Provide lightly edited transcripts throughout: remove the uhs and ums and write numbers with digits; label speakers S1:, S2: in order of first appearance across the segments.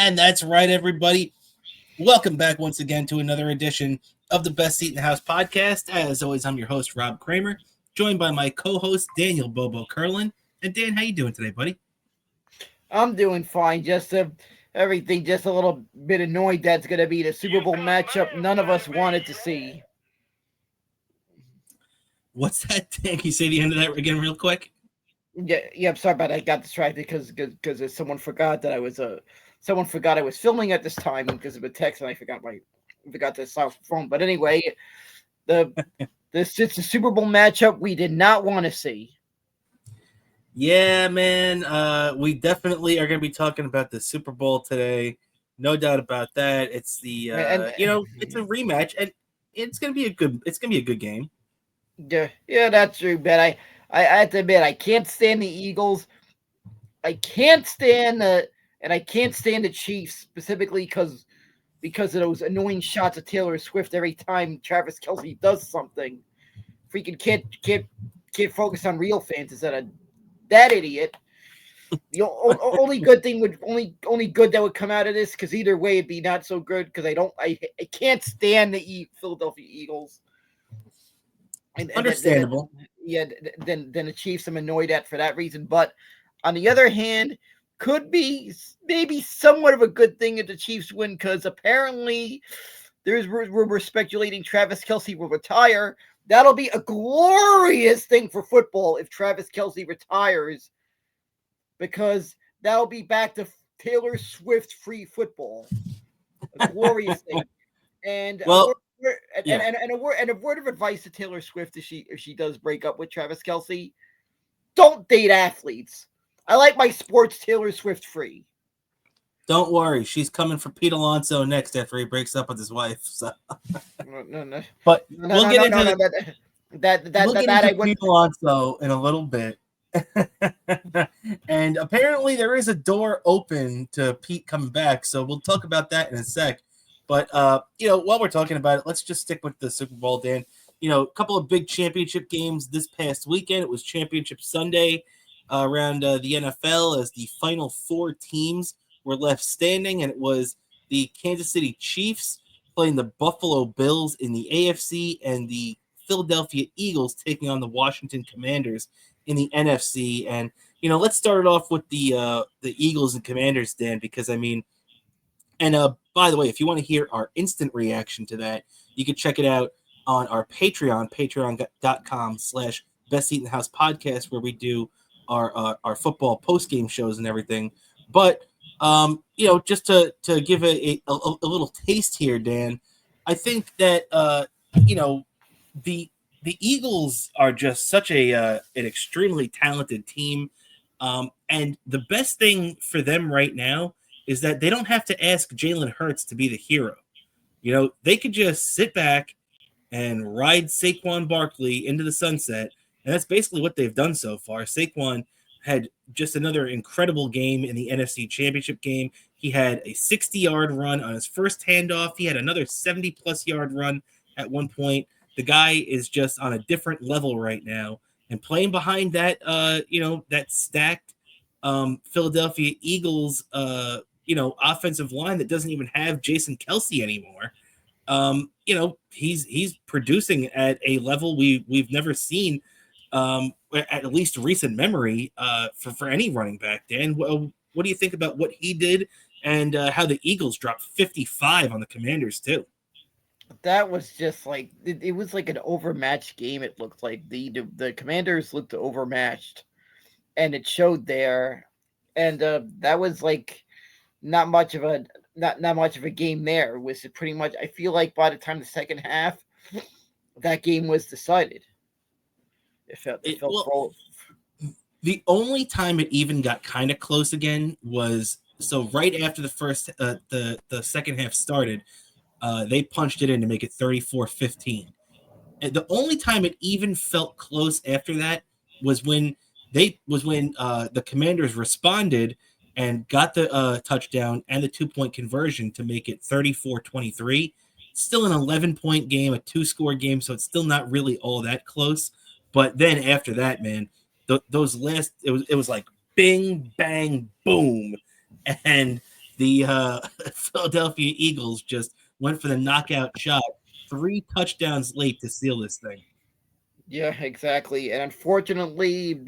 S1: And that's right, everybody. Welcome back once again to another edition of the Best Seat in the House podcast. As always, I'm your host, Rob Cramer, joined by my co-host, Daniel Bobo Curlin. And Dan, how you doing today, buddy?
S2: I'm doing fine. Everything, just a little bit annoyed that's going to be the Super Bowl matchup none of us wanted to see.
S1: What's that, Dan? Can you say the end of that again real quick?
S2: Yeah. I'm sorry about that. I got distracted because someone forgot that someone forgot I was filming at this time because of a text, and I forgot to silence the phone. But anyway, it's a Super Bowl matchup we did not want to see.
S1: Yeah, man. We definitely are going to be talking about the Super Bowl today. No doubt about that. It's it's a rematch, and it's going to be a good game.
S2: Yeah, that's true. But I have to admit, I can't stand the Eagles. I can't stand the Chiefs specifically because of those annoying shots of Taylor Swift every time Travis Kelce does something. Freaking can't focus on real fans instead of that idiot. The only good thing only good that would come out of this, because either way it'd be not so good, because I can't stand the Philadelphia Eagles. And
S1: Understandable.
S2: Then the Chiefs I'm annoyed at for that reason. But on the other hand, could be maybe somewhat of a good thing if the Chiefs win, because apparently we're speculating Travis Kelce will retire. That'll be a glorious thing for football if Travis Kelce retires, because that'll be back to Taylor Swift free football. A glorious thing. And
S1: well,
S2: a word of advice to Taylor Swift, if she does break up with Travis Kelce: don't date athletes. I like my sports Taylor Swift free.
S1: Don't worry, she's coming for Pete Alonso next after he breaks up with his wife. So.
S2: No.
S1: But
S2: we'll
S1: get into
S2: Pete
S1: Alonso in a little bit. And apparently there is a door open to Pete coming back, so we'll talk about that in a sec. But while we're talking about it, let's just stick with the Super Bowl, Dan. A couple of big championship games this past weekend. It was Championship Sunday around the NFL, as the final four teams were left standing, and it was the Kansas City Chiefs playing the Buffalo Bills in the AFC, and the Philadelphia Eagles taking on the Washington Commanders in the NFC. And let's start it off with the Eagles and Commanders, Dan, because by the way, if you want to hear our instant reaction to that, you can check it out on our Patreon, patreon.com/Best Seat in the House podcast, where we do our football post-game shows and everything. But just to give a little taste here, Dan, I think that the Eagles are just such an extremely talented team, and the best thing for them right now is that they don't have to ask Jalen Hurts to be the hero. They could just sit back and ride Saquon Barkley into the sunset, and that's basically what they've done so far. Saquon had just another incredible game in the NFC Championship game. He had a 60-yard run on his first handoff. He had another 70-plus yard run at one point. The guy is just on a different level right now, and playing behind that, that stacked Philadelphia Eagles, offensive line that doesn't even have Jason Kelce anymore. He's producing at a level we've never seen, at least recent memory, for any running back. Dan, what do you think about what he did, and how the Eagles dropped 55 on the Commanders too?
S2: That was just like it was like an overmatched game. It looked like the Commanders looked overmatched, and it showed there. And that was like not much of a game there. It was pretty much, I feel like by the time the second half, that game was decided. It felt
S1: the only time it even got kind of close again was right after the first the second half started. They punched it in to make it 34-15. And the only time it even felt close after that was when the Commanders responded and got the touchdown and the 2-point conversion to make it 34-23. Still an 11-point game, a 2-score game, so it's still not really all that close. But then after that, man, those last, it was like bing, bang, boom. And the Philadelphia Eagles just went for the knockout shot, 3 touchdowns late to seal this thing.
S2: Yeah, exactly. And unfortunately,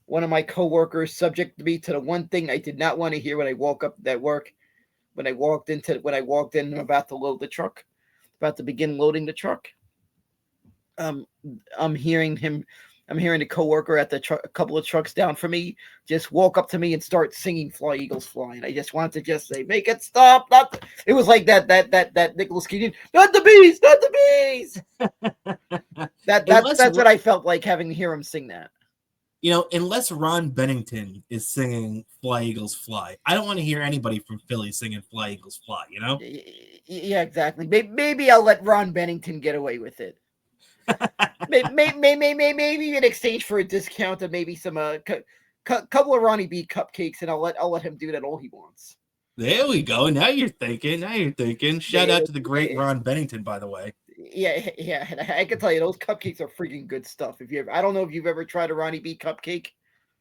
S2: one of my coworkers subjected me to the one thing I did not want to hear when I woke up at work. When I walked in, I'm about to load the truck, about to begin loading the truck. Um, I'm hearing him. I'm hearing the coworker at a couple of trucks down from me just walk up to me and start singing "Fly Eagles Fly," and I just wanted to just say, "Make it stop!" It was like that Nicholas Cage, not the bees, not the bees.
S1: unless
S2: That's what I felt like having to hear him sing that.
S1: unless Ron Bennington is singing "Fly Eagles Fly," I don't want to hear anybody from Philly singing "Fly Eagles Fly."
S2: Yeah, exactly. Maybe I'll let Ron Bennington get away with it. Maybe in exchange for a discount of maybe some couple of Ronnie B cupcakes, and I'll let him do that all he wants.
S1: There we go. Now you're thinking. Shout out to the great Ron Bennington, by the way.
S2: Yeah. And I can tell you those cupcakes are freaking good stuff. I don't know if you've ever tried a Ronnie B cupcake.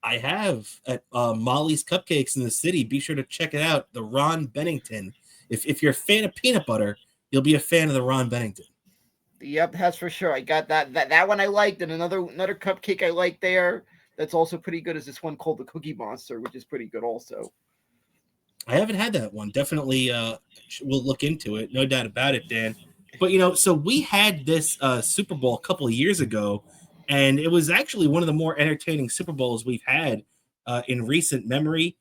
S1: I have at Molly's Cupcakes in the city. Be sure to check it out. The Ron Bennington. If you're a fan of peanut butter, you'll be a fan of the Ron Bennington.
S2: Yep, that's for sure. I got that one I liked, and another cupcake I like there. That's also pretty good. Is this one called the Cookie Monster, which is pretty good also.
S1: I haven't had that one. Definitely, we'll look into it. No doubt about it, Dan. But so we had this Super Bowl a couple of years ago, and it was actually one of the more entertaining Super Bowls we've had in recent memory.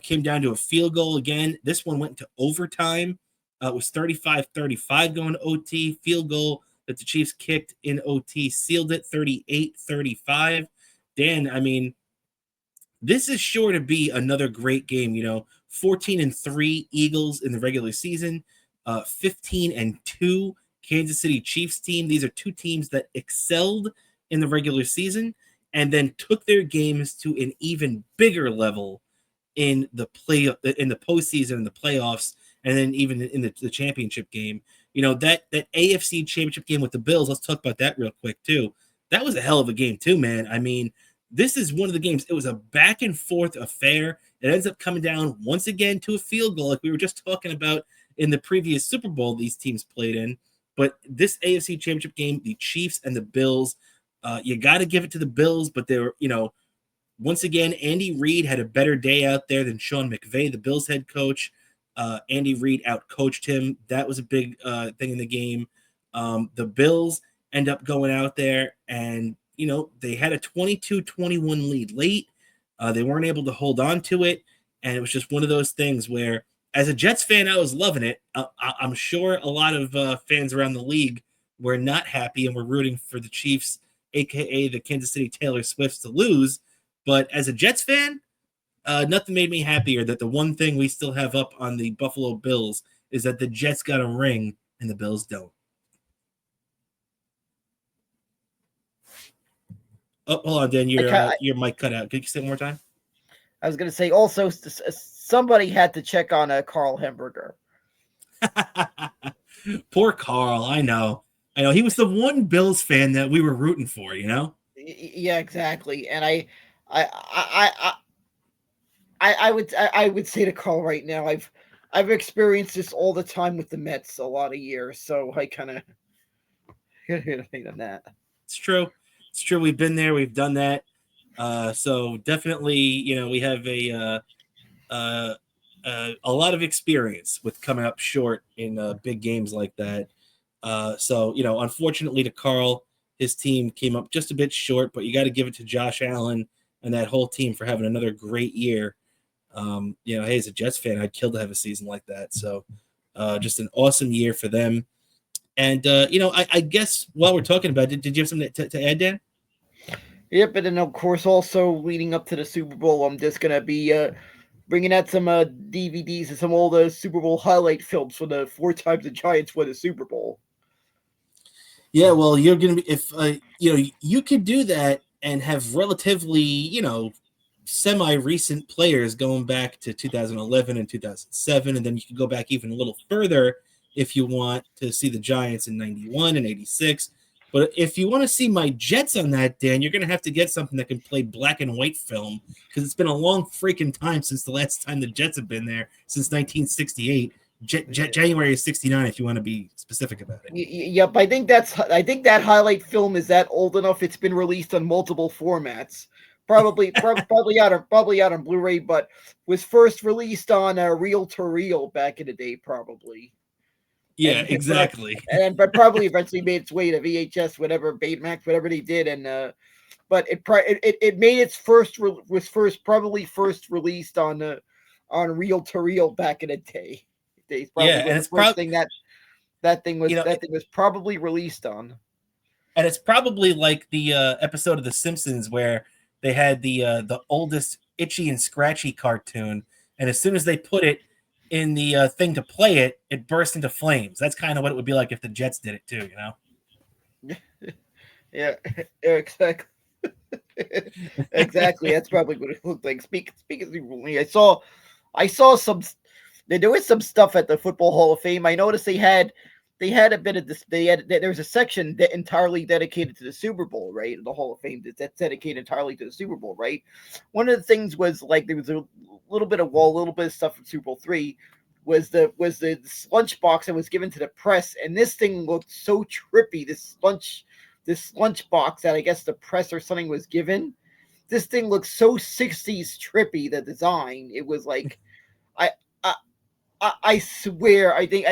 S1: Came down to a field goal again. This one went into overtime. It was 35-35 going to OT. Field goal that the Chiefs kicked in OT sealed it 38-35. Dan, I mean, this is sure to be another great game. 14-3 Eagles in the regular season, 15-2 Kansas City Chiefs team. These are two teams that excelled in the regular season and then took their games to an even bigger level in the postseason and the playoffs, and then even in the championship game. That AFC championship game with the Bills. Let's talk about that real quick too. That was a hell of a game too, man. I mean, this is one of the games. It was a back and forth affair. It ends up coming down once again to a field goal, like we were just talking about in the previous Super Bowl these teams played in. But this AFC championship game, the Chiefs and the Bills, you got to give it to the Bills, but they were, once again, Andy Reid had a better day out there than Sean McVay, the Bills head coach. Andy Reid outcoached him. That was a big thing in the game. The Bills end up going out there and, they had a 22-21 lead late. They weren't able to hold on to it. And it was just one of those things where, as a Jets fan, I was loving it. I'm sure a lot of fans around the league were not happy and were rooting for the Chiefs, a.k.a. the Kansas City Taylor Swifts, to lose. But as a Jets fan, nothing made me happier that the one thing we still have up on the Buffalo Bills is that the Jets got a ring and the Bills don't. Oh, hold on, Dan. Your mic cut out. Could you say it one more time?
S2: I was going to say also somebody had to check on Carl Hemberger.
S1: Poor Carl. I know. He was the one Bills fan that we were rooting for.
S2: Yeah, exactly. And I would say to Carl right now, I've experienced this all the time with the Mets a lot of years, so I kind of think on that.
S1: It's true. We've been there. We've done that. So definitely, we have a lot of experience with coming up short in big games like that. So unfortunately to Carl, his team came up just a bit short, but you got to give it to Josh Allen and that whole team for having another great year. Hey, as a Jets fan, I'd kill to have a season like that. So just an awesome year for them. And, I guess while we're talking about it, did you have something to add, Dan?
S2: Yep, and then of course also leading up to the Super Bowl, I'm just gonna be bringing out some DVDs and some old Super Bowl highlight films for the 4 times the Giants won the Super Bowl.
S1: Yeah, well, you're gonna be if you could do that and have relatively semi-recent players going back to 2011 and 2007, and then you can go back even a little further if you want to see the Giants in 91 and 86. But if you want to see my Jets on that, Dan, you're going to have to get something that can play black and white film because it's been a long freaking time since the last time the Jets have been there, since 1968. January of 69, if you want to be specific about it.
S2: Yep, I think that highlight film is that old enough. It's been released on multiple formats. Probably out on Blu-ray, but was first released on reel to reel back in the day, probably.
S1: Yeah, exactly.
S2: But probably eventually made its way to VHS, whatever, Betamax, whatever they did, and but it made its first probably first released on reel to reel back in the day.
S1: Yeah, and it's probably
S2: that thing was probably released on.
S1: And it's probably like the episode of The Simpsons where they had the oldest Itchy and Scratchy cartoon, and as soon as they put it in the thing to play it, it burst into flames. That's kind of what it would be like if the Jets did it too, you know?
S2: Yeah, exactly. Exactly. That's probably what it looked like. Speaking of, I saw some. There was some stuff at the Football Hall of Fame. I noticed they had a bit of this. There was a section that entirely dedicated to the Super Bowl, right? The Hall of Fame that's dedicated entirely to the Super Bowl, right? One of the things was like there was a little bit of stuff from Super Bowl III. Was the lunchbox that was given to the press, and this thing looked so trippy. This lunchbox that I guess the press or something was given. This thing looked so 60s trippy. The design, it was like, I swear, I think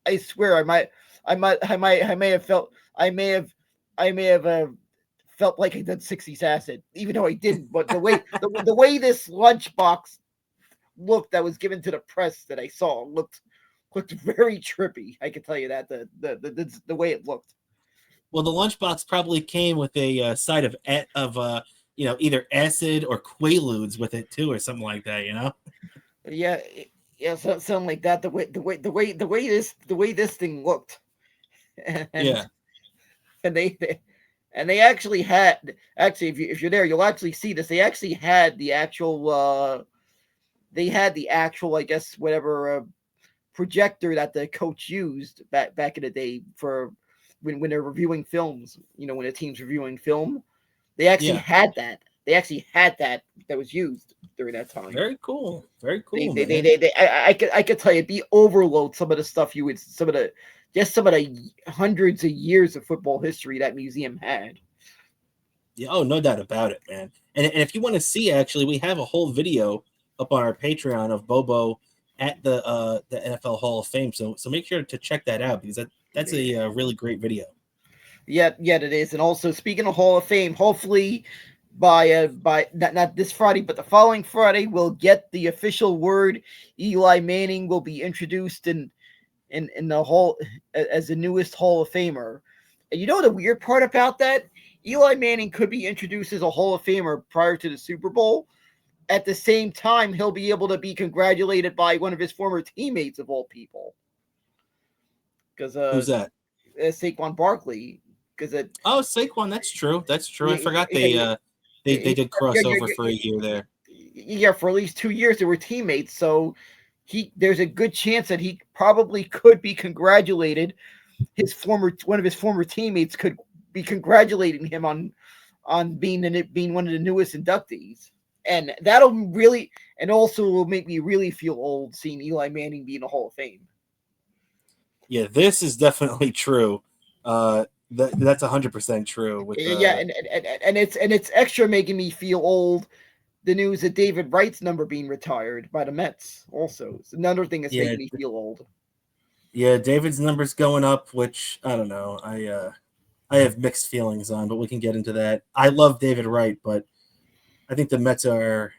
S2: I swear I may have felt felt like I did 60s acid, even though I didn't. But the way this lunchbox looked that was given to the press that I saw looked very trippy. I can tell you that the way it looked.
S1: Well, the lunchbox probably came with a side of either acid or Quaaludes with it too, or something like that. You know?
S2: Yeah. Yeah, something like that. The way this thing looked, and they actually had if you're there, you'll actually see this. They actually had the actual I guess whatever projector that the coach used back in the day for when they're reviewing films. You know, when a team's reviewing film, they actually had that. They actually had that was used during that time.
S1: Very cool. Very cool.
S2: I could tell you, it'd be overload some of the stuff some of the hundreds of years of football history that museum had.
S1: Yeah, oh, no doubt about it, man. And if you want to see, actually, we have a whole video up on our Patreon of Bobo at the NFL Hall of Fame. So make sure to check that out because that's a really great video.
S2: Yeah, it is. And also, speaking of Hall of Fame, hopefully by not this Friday, but the following Friday, we'll get the official word Eli Manning will be introduced in the hall as the newest Hall of Famer. And you know the weird part about that? Eli Manning could be introduced as a Hall of Famer prior to the Super Bowl. At the same time, he'll be able to be congratulated by one of his former teammates of all people. Because
S1: who's that?
S2: Saquon Barkley.
S1: Saquon, that's true. That's true. I forgot they did cross over for a year there.
S2: Yeah, for at least 2 years they were teammates. So there's a good chance that he probably could be congratulated. One of his former teammates could be congratulating him on being one of the newest inductees. And that'll really, and also will make me really feel old seeing Eli Manning be in the Hall of Fame.
S1: Yeah, this is definitely true. That's 100% true.
S2: And it's extra making me feel old. The news that David Wright's number being retired by the Mets also. It's another thing that's making me feel old.
S1: Yeah, David's number's going up, which I don't know. I have mixed feelings on, but we can get into that. I love David Wright, but I think the Mets are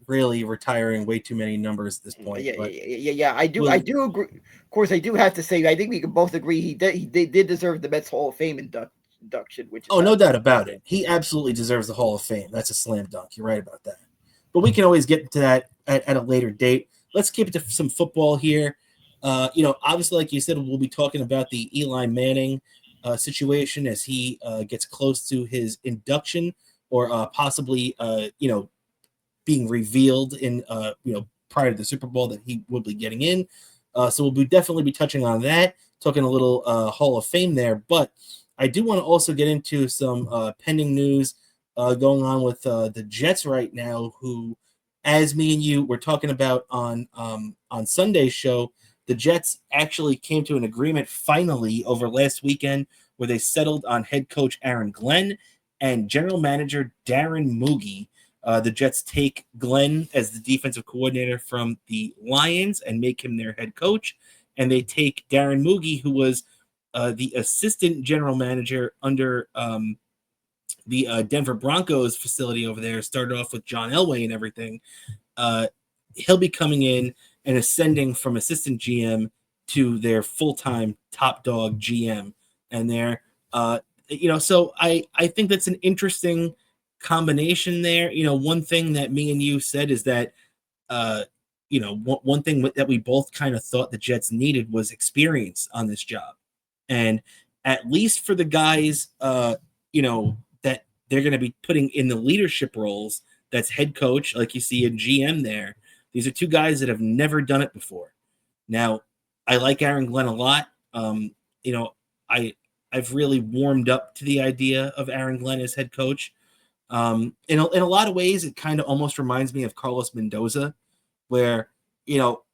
S1: really retiring way too many numbers at this point.
S2: Yeah. I do agree. Of course, I do have to say, I think we can both agree he did deserve the Mets Hall of Fame induction. Which is
S1: no doubt about it. He absolutely deserves the Hall of Fame. That's a slam dunk. You're right about that. But we can always get to that at a later date. Let's keep it to some football here. Obviously, like you said, we'll be talking about the Eli Manning situation as he gets close to his induction or possibly, being revealed in, prior to the Super Bowl that he will be getting in. So we'll definitely be touching on that, talking a little Hall of Fame there. But I do want to also get into some pending news going on with the Jets right now, who, as me and you were talking about on Sunday's show, the Jets actually came to an agreement finally over last weekend where they settled on head coach Aaron Glenn and general manager Darren Moogie. The Jets take Glenn as the defensive coordinator from the Lions and make him their head coach. And they take Darren Moogie, who was the assistant general manager under the Denver Broncos facility over there, started off with John Elway and everything. He'll be coming in and ascending from assistant GM to their full-time top dog GM. And they're, so I think that's an interesting combination there. One thing that me and you said is that, one thing that we both kind of thought the Jets needed was experience on this job. And at least for the guys, that they're going to be putting in the leadership roles, that's head coach, like you see a GM there. These are two guys that have never done it before. Now, I like Aaron Glenn a lot. I've really warmed up to the idea of Aaron Glenn as head coach. In a lot of ways, it kind of almost reminds me of Carlos Mendoza, where,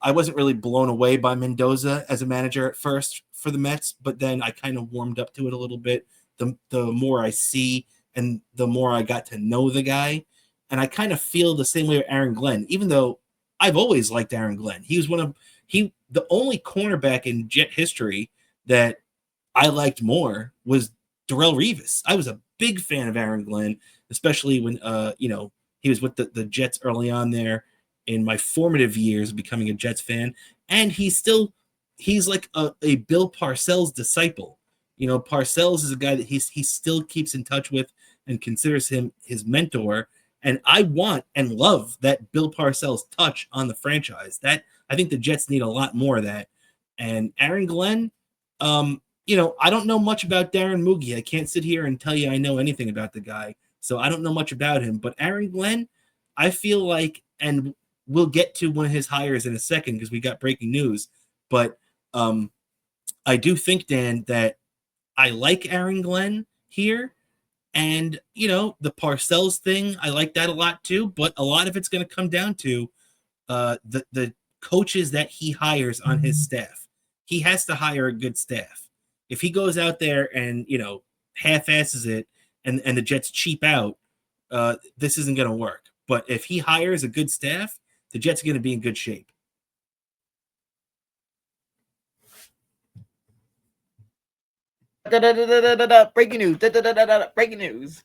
S1: I wasn't really blown away by Mendoza as a manager at first for the Mets, but then I kind of warmed up to it a little bit. The more I see and the more I got to know the guy. And I kind of feel the same way with Aaron Glenn, even though I've always liked Aaron Glenn. He was the only cornerback in Jet history that I liked more was Darrelle Revis. I was a big fan of Aaron Glenn, especially when, he was with the Jets early on there in my formative years, becoming a Jets fan. And he's like a Bill Parcells disciple. Parcells is a guy that he still keeps in touch with and considers him his mentor. And I want and love that Bill Parcells touch on the franchise. That I think the Jets need a lot more of that. And Aaron Glenn, I don't know much about Darren Moogie. I can't sit here and tell you I know anything about the guy. So I don't know much about him. But Aaron Glenn, I feel like, and we'll get to one of his hires in a second because we got breaking news. But I do think, Dan, that I like Aaron Glenn here. And, the Parcells thing, I like that a lot too. But a lot of it's going to come down to the coaches that he hires on his staff. He has to hire a good staff. If he goes out there and, half-asses it and the Jets cheap out, this isn't going to work. But if he hires a good staff, the Jets are going to be in good shape.
S2: Breaking news. Breaking news.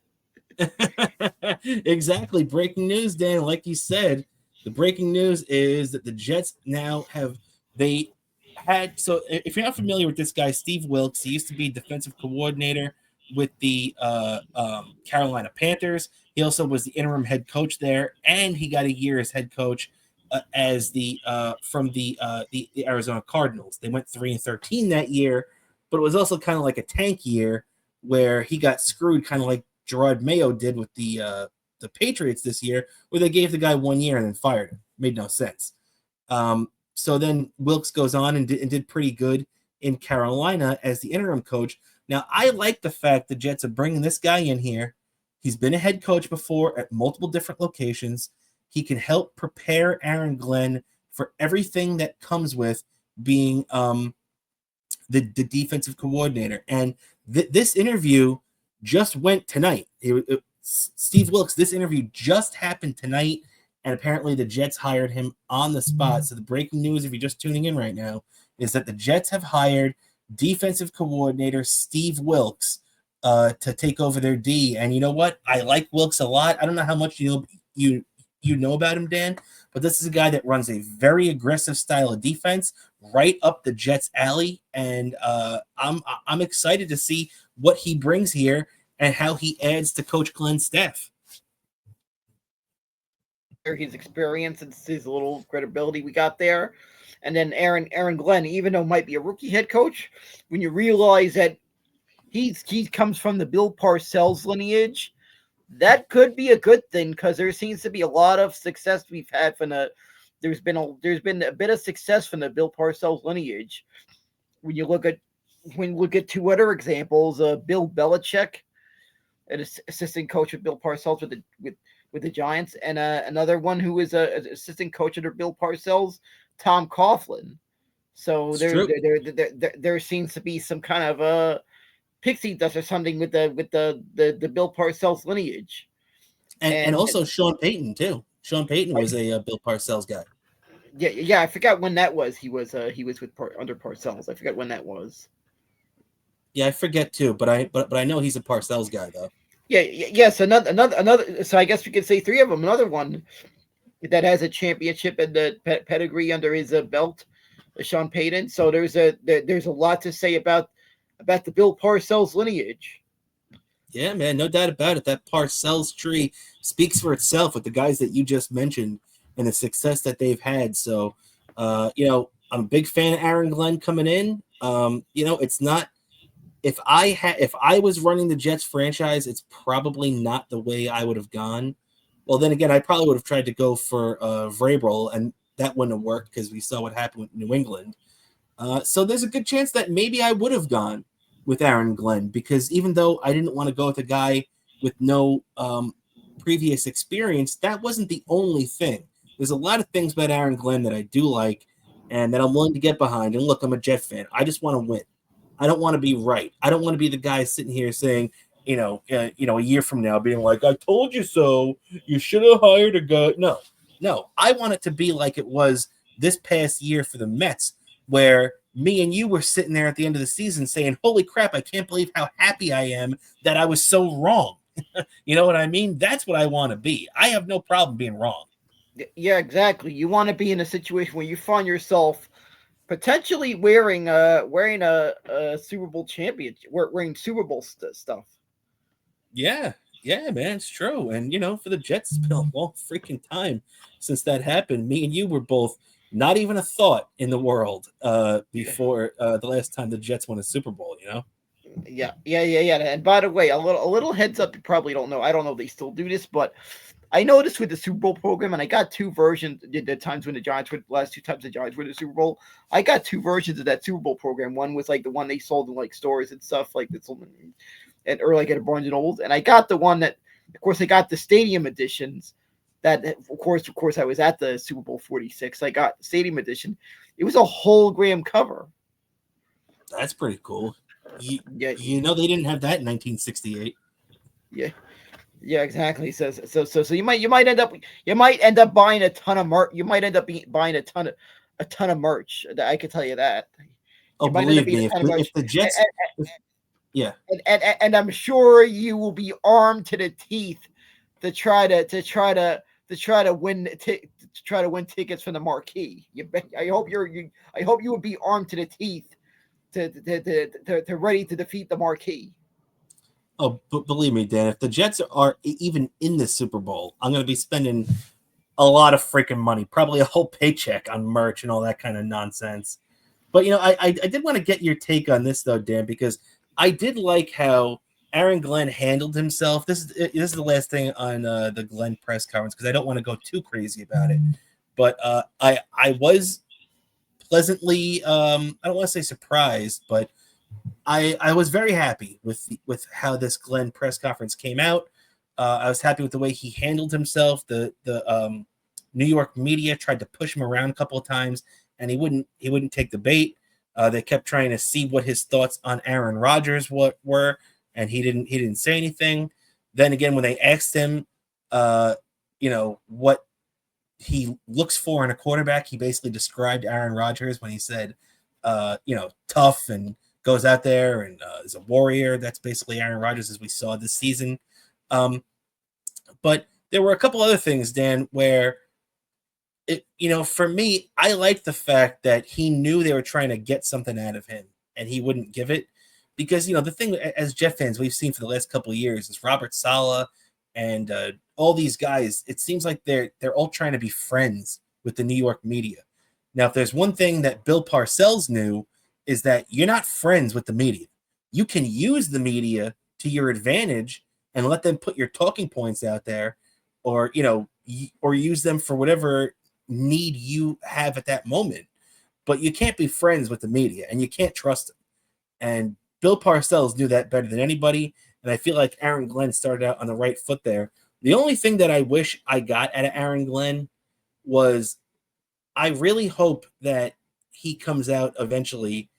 S1: Exactly. Breaking news, Dan. Like you said, the breaking news is that the Jets now so if you're not familiar with this guy, Steve Wilks, he used to be defensive coordinator with the Carolina Panthers. He also was the interim head coach there, and he got a year as head coach as from the Arizona Cardinals. They went 3-13 that year, but it was also kind of like a tank year where he got screwed, kind of like Gerard Mayo did with the Patriots this year, where they gave the guy 1 year and then fired him. Made no sense. So then Wilks goes on and did pretty good in Carolina as the interim coach. Now, I like the fact the Jets are bringing this guy in here. He's been a head coach before at multiple different locations. He can help prepare Aaron Glenn for everything that comes with being the defensive coordinator. And this interview just went tonight. Steve Wilks, this interview just happened tonight, and apparently the Jets hired him on the spot. So the breaking news, if you're just tuning in right now, is that the Jets have hired defensive coordinator Steve Wilks to take over their D. And you know what? I like Wilks a lot. I don't know how much you know about him, Dan, but this is a guy that runs a very aggressive style of defense right up the Jets' alley. And I'm excited to see what he brings here and how he adds to Coach Glenn's staff.
S2: His experience and his little credibility we got there. And then Aaron Glenn, even though might be a rookie head coach, when you realize that he comes from the Bill Parcells lineage, that could be a good thing because there seems to be a lot of success we've had from there's been a bit of success from the Bill Parcells lineage. When you look at when we get two other examples, Bill Belichick, an assistant coach with Bill Parcells with the Giants, and another one who is an assistant coach under Bill Parcells, Tom Coughlin. So
S1: It's true.
S2: there seems to be some kind of pixie dust or something with the Bill Parcells lineage,
S1: And also Sean Payton too. Sean Payton was a Bill Parcells guy.
S2: yeah, I forgot when that was. He was with under Parcells. I forgot when that was.
S1: Yeah, I forget too, but I know he's a Parcells guy though.
S2: Yeah, yes, another. So I guess we could say three of them. Another one that has a championship and the pedigree under his belt, Sean Payton. So there's a lot to say about the Bill Parcells lineage.
S1: Yeah, man, no doubt about it. That Parcells tree speaks for itself with the guys that you just mentioned and the success that they've had. So, I'm a big fan of Aaron Glenn coming in. It's not if I was running the Jets franchise, it's probably not the way I would have gone. Well, then again, I probably would have tried to go for Vrabel, and that wouldn't have worked because we saw what happened with New England. So there's a good chance that maybe I would have gone with Aaron Glenn, because even though I didn't want to go with a guy with no previous experience, that wasn't the only thing. There's a lot of things about Aaron Glenn that I do like and that I'm willing to get behind. And look, I'm a Jet fan. I just want to win. I don't want to be right. I don't want to be the guy sitting here saying, a year from now, being like, "I told you so. You should have hired a guy." No. I want it to be like it was this past year for the Mets, where me and you were sitting there at the end of the season saying, "Holy crap! I can't believe how happy I am that I was so wrong." You know what I mean? That's what I want to be. I have no problem being wrong.
S2: Yeah, exactly. You want to be in a situation where you find yourself potentially wearing a Super Bowl championship, wearing Super Bowl stuff.
S1: Yeah, man, it's true. And for the Jets, it's been a long freaking time since that happened. Me and you were both not even a thought in the world before the last time the Jets won a Super Bowl.
S2: Yeah. And by the way, a little heads up. You probably don't know. I don't know if they still do this, but I noticed with the Super Bowl program, and I got two versions. The times when the Giants were last two times the Giants were in the Super Bowl, I got two versions of that Super Bowl program. One was like the one they sold in like stores and stuff, like this, and or like at a Barnes and Nobles. And I got the one that, of course, I got the stadium editions. That of course, I was at the Super Bowl 46. I got the stadium edition. It was a hologram cover.
S1: That's pretty cool.
S2: Yeah,
S1: They didn't have that in 1968.
S2: yeah. Yeah, exactly. So you might end up buying a ton of merch. You might end up buying a ton of merch. I can tell you that.
S1: Oh,
S2: You might end up
S1: believe
S2: being
S1: me,
S2: a ton of merch,
S1: if the Jets, yeah,
S2: and I'm sure you will be armed to the teeth to try to win tickets from the marquee. I hope you will be armed to the teeth to ready to defeat the marquee.
S1: oh, but believe me, Dan, if the Jets are even in the Super Bowl, I'm going to be spending a lot of freaking money, probably a whole paycheck on merch and all that kind of nonsense. But I did want to get your take on this though, Dan, because I did like how Aaron Glenn handled himself. This is the last thing on the Glenn press conference, because I don't want to go too crazy about it. But I was pleasantly I don't want to say surprised, but I was very happy with how this Glenn press conference came out. I was happy with the way he handled himself. The New York media tried to push him around a couple of times, and he wouldn't take the bait. They kept trying to see what his thoughts on Aaron Rodgers were, and he didn't say anything. Then again, when they asked him, what he looks for in a quarterback, he basically described Aaron Rodgers when he said, tough and goes out there and is a warrior. That's basically Aaron Rodgers as we saw this season. But there were a couple other things, Dan, where for me, I liked the fact that he knew they were trying to get something out of him and he wouldn't give it, because, the thing as Jet fans we've seen for the last couple of years is Robert Saleh and all these guys. It seems like they're all trying to be friends with the New York media. Now, if there's one thing that Bill Parcells knew, is that you're not friends with the media. You can use the media to your advantage and let them put your talking points out there, or or use them for whatever need you have at that moment. But you can't be friends with the media, and you can't trust them. And Bill Parcells knew that better than anybody. And I feel like Aaron Glenn started out on the right foot there. The only thing that I wish I got out of Aaron Glenn was I really hope that he comes out eventually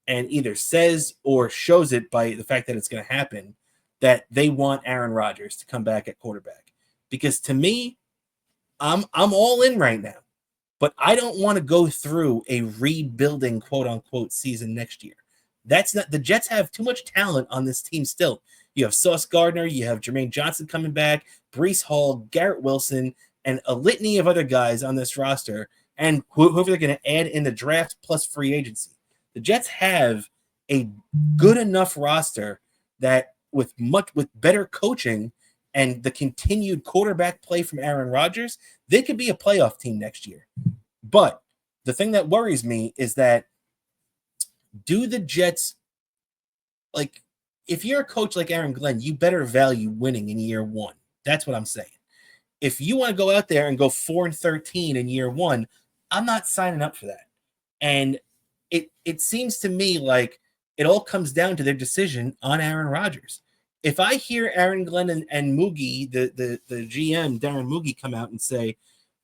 S1: and either says or shows it by the fact that it's going to happen that they want Aaron Rodgers to come back at quarterback. Because to me, I'm all in right now. But I don't want to go through a rebuilding quote unquote season next year. That's not the Jets have too much talent on this team still. You have Sauce Gardner, you have Jermaine Johnson coming back, Breece Hall, Garrett Wilson, and a litany of other guys on this roster, and whoever they're going to add in the draft plus free agency. The Jets have a good enough roster that with better coaching and the continued quarterback play from Aaron Rodgers, they could be a playoff team next year. But the thing that worries me is that do the Jets, like, if you're a coach like Aaron Glenn, you better value winning in year one. That's what I'm saying. If you want to go out there and go 4-13 in year one, I'm not signing up for that. And it seems to me like it all comes down to their decision on Aaron Rodgers. If I hear Aaron Glenn and Moogie, the GM, Darren Moogie, come out and say,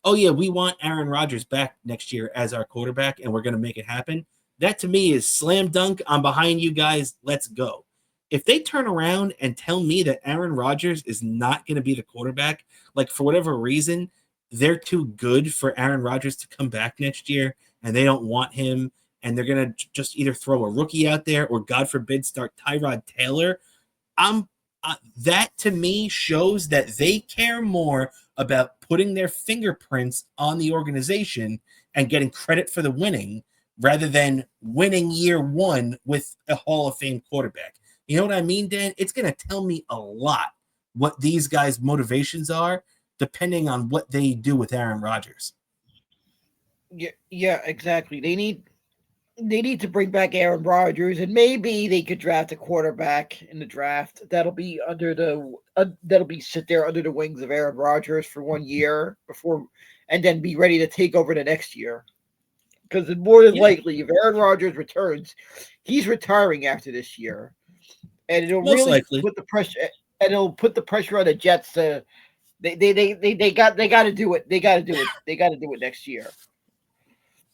S1: oh, yeah, we want Aaron Rodgers back next year as our quarterback, and we're going to make it happen, that to me is slam dunk. I'm behind you guys. Let's go. If they turn around and tell me that Aaron Rodgers is not going to be the quarterback, like for whatever reason, they're too good for Aaron Rodgers to come back next year, and they don't want him, and they're going to just either throw a rookie out there or, God forbid, start Tyrod Taylor, that to me shows that they care more about putting their fingerprints on the organization and getting credit for the winning rather than winning year one with a Hall of Fame quarterback. You know what I mean, Dan? It's going to tell me a lot what these guys' motivations are depending on what they do with Aaron Rodgers.
S2: Yeah, exactly. They need to bring back Aaron Rodgers, and maybe they could draft a quarterback in the draft that'll be sit there under the wings of Aaron Rodgers for 1 year before, and then be ready to take over the next year. Because more than likely, if Aaron Rodgers returns, he's retiring after this year, and it'll
S1: Most
S2: really
S1: likely
S2: put the pressure, and it'll put the pressure on the Jets to they got to do it. They got to do it. They got to do it next year.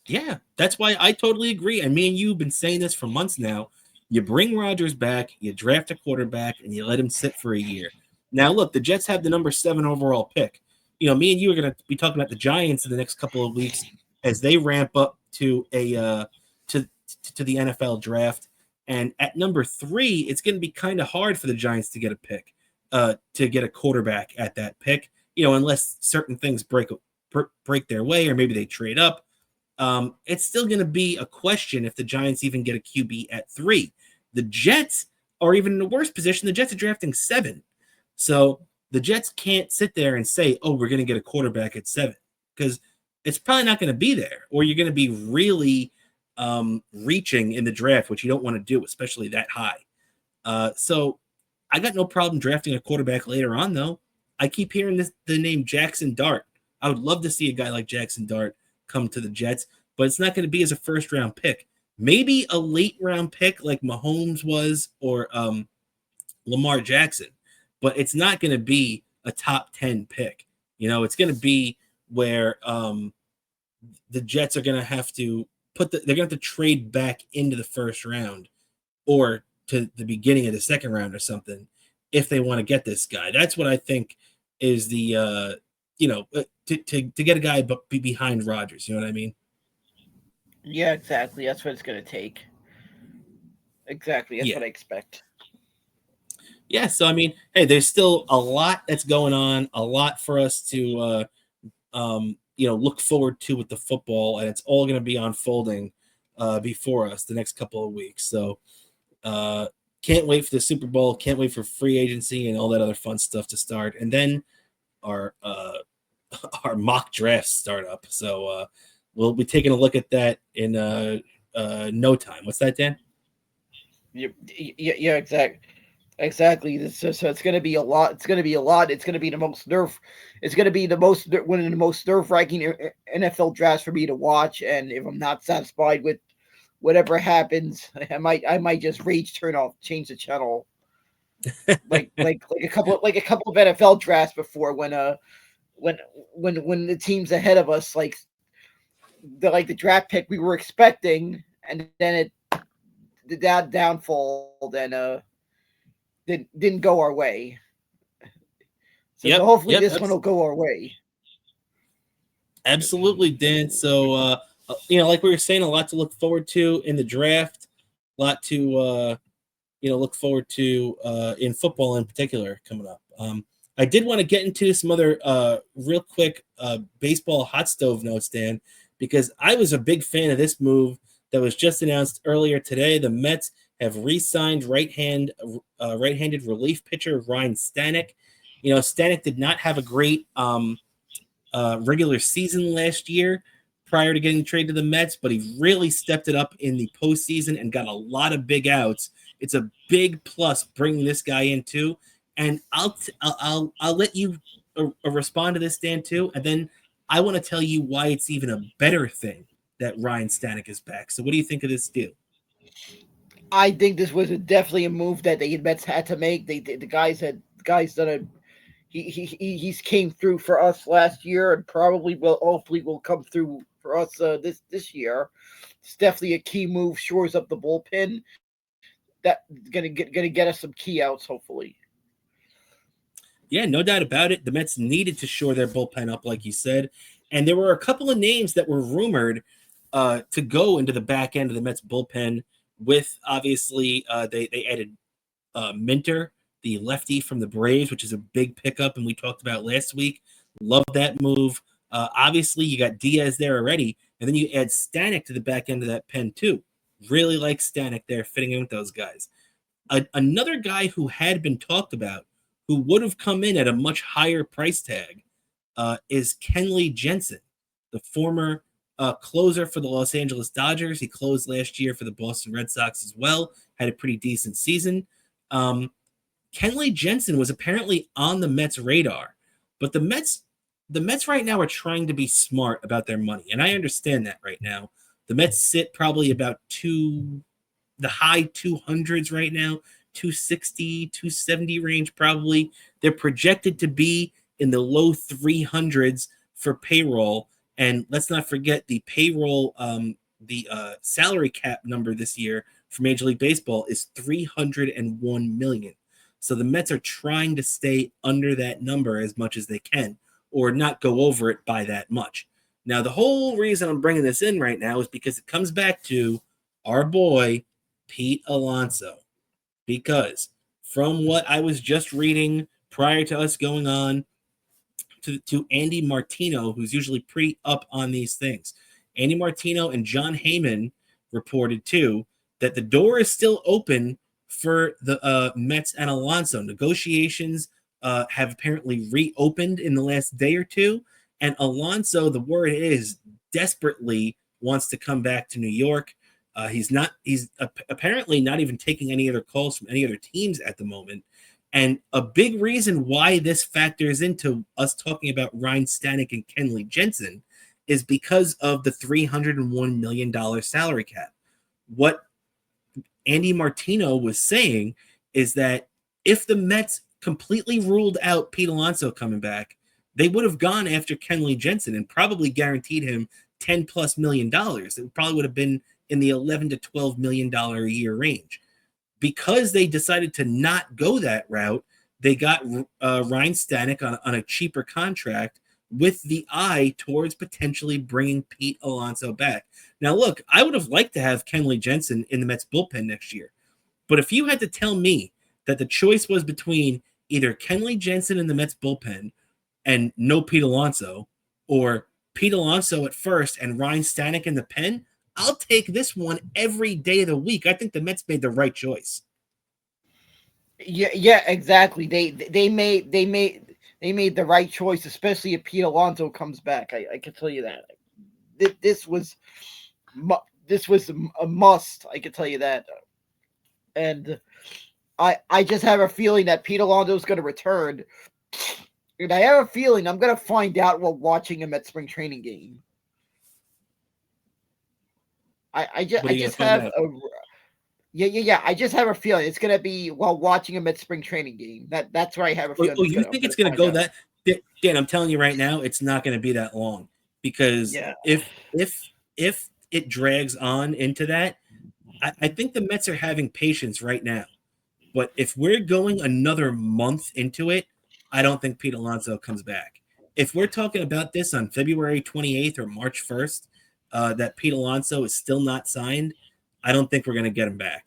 S1: Yeah, that's why I totally agree. And me and you have been saying this for months now. You bring Rodgers back, you draft a quarterback, and you let him sit for a year. Now, look, the Jets have the number 7 overall pick. You know, me and you are going to be talking about the Giants in the next couple of weeks as they ramp up to a to the NFL draft. And at number 3, it's going to be kind of hard for the Giants to get a pick, to get a quarterback at that pick. You know, unless certain things break their way, or maybe they trade up. It's still going to be a question if the Giants even get a QB at 3. The Jets are even in a worse position. The Jets are drafting 7. So the Jets can't sit there and say, oh, we're going to get a quarterback at 7, because it's probably not going to be there, or you're going to be really reaching in the draft, which you don't want to do, especially that high. So I got no problem drafting a quarterback later on, though. I keep hearing the name Jackson Dart. I would love to see a guy like Jackson Dart come to the Jets, but it's not going to be as a first-round pick. Maybe a late-round pick like Mahomes was, or Lamar Jackson, but it's not going to be a top 10 pick. You know, it's going to be where the Jets are going to have to they're going to have to trade back into the first round or to the beginning of the second round or something if they want to get this guy. That's what I think is the to get a guy behind Rodgers. You know what I mean?
S2: Yeah, exactly. That's what it's going to take. Exactly. That's what I expect.
S1: Yeah. So, I mean, hey, there's still a lot that's going on, a lot for us to, look forward to with the football, and it's all going to be unfolding before us the next couple of weeks. So, can't wait for the Super Bowl. Can't wait for free agency and all that other fun stuff to start. And then our mock drafts start up. So we'll be taking a look at that in no time. What's that, Dan?
S2: Yeah, exactly. So it's going to be a lot. It's going to be a lot. It's going to be the most It's going to be one of the most nerve-wracking NFL drafts for me to watch. And if I'm not satisfied with whatever happens, I might just rage turn off, change the channel, like a couple of NFL drafts before when the teams ahead of us the draft pick we were expecting, and then the downfall then didn't go our way. So
S1: Yep,
S2: hopefully
S1: yep,
S2: this one will go our way.
S1: absolutely, Dan. So, like we were saying, a lot to look forward to in the draft, a lot to look forward to in football in particular coming up. I did want to get into some other real quick baseball hot stove notes, Dan, because I was a big fan of this move that was just announced earlier today. The Mets have re-signed right-handed relief pitcher Ryne Stanek. Stanek did not have a great regular season last year prior to getting traded to the Mets, but he really stepped it up in the postseason and got a lot of big outs. It's a big plus bringing this guy in too. And I'll let you respond to this, Dan, too, and then I want to tell you why it's even a better thing that Ryne Stanek is back. So, what do you think of this deal?
S2: I think this was definitely a move that the Mets had to make. The guys done a he's came through for us last year and probably hopefully will come through for us this year. It's definitely a key move. Shores up the bullpen. That gonna get us some key outs hopefully.
S1: Yeah, no doubt about it. The Mets needed to shore their bullpen up, like you said, and there were a couple of names that were rumored to go into the back end of the Mets bullpen. With obviously they added Minter, the lefty from the Braves, which is a big pickup, and we talked about last week. Love that move. Obviously, you got Diaz there already, and then you add Stanek to the back end of that pen too. Really like Stanek there, fitting in with those guys. Another guy who had been talked about, who would have come in at a much higher price tag, is Kenley Jensen, the former closer for the Los Angeles Dodgers. He closed last year for the Boston Red Sox as well, had a pretty decent season. Kenley Jensen was apparently on the Mets' radar, but the Mets right now are trying to be smart about their money, and I understand that right now. The Mets sit probably about the high 200s right now, 260, 270 range probably. They're projected to be in the low 300s for payroll, and let's not forget the payroll, the salary cap number this year for Major League Baseball is $301 million. So the Mets are trying to stay under that number as much as they can, or not go over it by that much. Now, the whole reason I'm bringing this in right now is because it comes back to our boy, Pete Alonso. Because from what I was just reading prior to us going on to Andy Martino, who's usually pretty up on these things, Andy Martino and John Heyman reported too that the door is still open for the Mets and Alonso. Negotiations have apparently reopened in the last day or two, and Alonso, the word is, desperately wants to come back to New York. He's apparently not even taking any other calls from any other teams at the moment. And a big reason why this factors into us talking about Ryne Stanek and Kenley Jensen is because of the $301 million salary cap. What Andy Martino was saying is that if the Mets completely ruled out Pete Alonso coming back, they would have gone after Kenley Jensen and probably guaranteed him $10+ million. It probably would have been in the $11 to $12 million a year range. Because they decided to not go that route, they got Ryne Stanek on a cheaper contract with the eye towards potentially bringing Pete Alonso back. Now, look, I would have liked to have Kenley Jensen in the Mets bullpen next year. But if you had to tell me that the choice was between either Kenley Jensen in the Mets bullpen and no Pete Alonso, or Pete Alonso at first and Ryne Stanek in the pen, I'll take this one every day of the week. I think the Mets made the right choice.
S2: Yeah, exactly. They made the right choice, especially if Pete Alonso comes back. I can tell you that. This was a must. I can tell you that. And I just have a feeling that Pete Alonso is going to return. And I have a feeling I'm going to find out while watching him at spring training game. I
S1: What are you
S2: just
S1: gonna find
S2: have
S1: out?
S2: a yeah. I just have a feeling it's gonna be while watching him at spring training game. That's where I have a feeling
S1: Oh, you
S2: I'm
S1: think
S2: gonna
S1: it's gonna
S2: find
S1: go
S2: out.
S1: that? Dan, I'm telling you right now, it's not gonna be that long because
S2: Yeah,
S1: if it drags on into that, I think the Mets are having patience right now. But if we're going another month into it, I don't think Pete Alonso comes back. If we're talking about this on February 28th or March 1st, that Pete Alonso is still not signed, I don't think we're going to get him back.